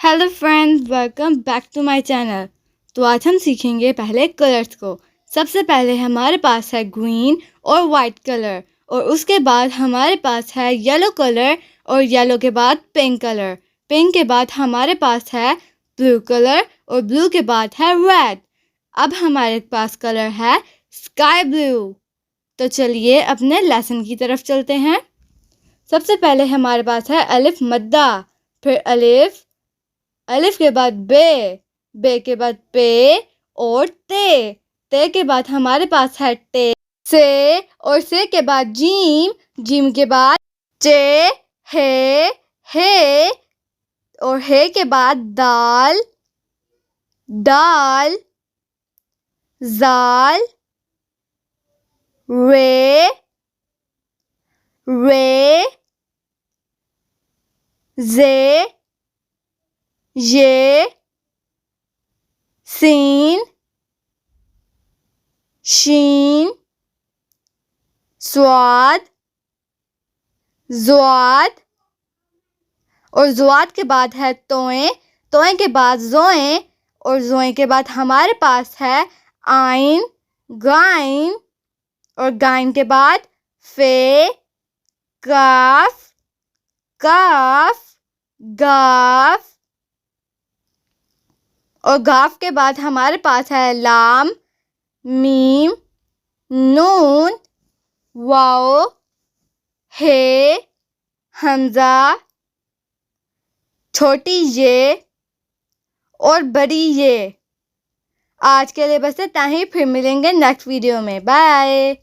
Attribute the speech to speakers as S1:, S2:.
S1: Hello friends, welcome back to my channel. तो आज हम सीखेंगे पहले कलर्स को। सबसे पहले हमारे पास है ग्रीन और वाइट कलर, और उसके बाद हमारे पास है येलो कलर, और येलो के बाद पिंक कलर। पिंक के बाद हमारे पास है ब्लू कलर, और ब्लू के बाद है रेड। अब हमारे पास कलर है स्काई ब्लू। तो चलिए अपने लेसन की तरफ चलते हैं। सबसे पहले हमारे पास है अलिफ मद्दा, फिर अलिफ, अलिफ के बाद बे के बाद पे और ते के बाद हमारे पास है टे, से, और से के बाद जीम, जीम के बाद चे, हे, और हे के बाद दाल, दाल, जाल, रे, जे, ये, सीन, शीन, स्वाद, ज़्वाद, और ज़्वाद के बाद है तोएं, तोएं के बाद ज़ोएं, और ज़ोएं के बाद हमारे पास है आइन, गाइन, और गाइन के बाद फे, काफ, काफ, गाफ, और गाफ के बाद हमारे पास है लाम, मीम, नून, वाओ, हे, हमजा, छोटी ये और बड़ी ये। आज के लिए बस इतना ही, फिर मिलेंगे नेक्स्ट वीडियो में। बाय।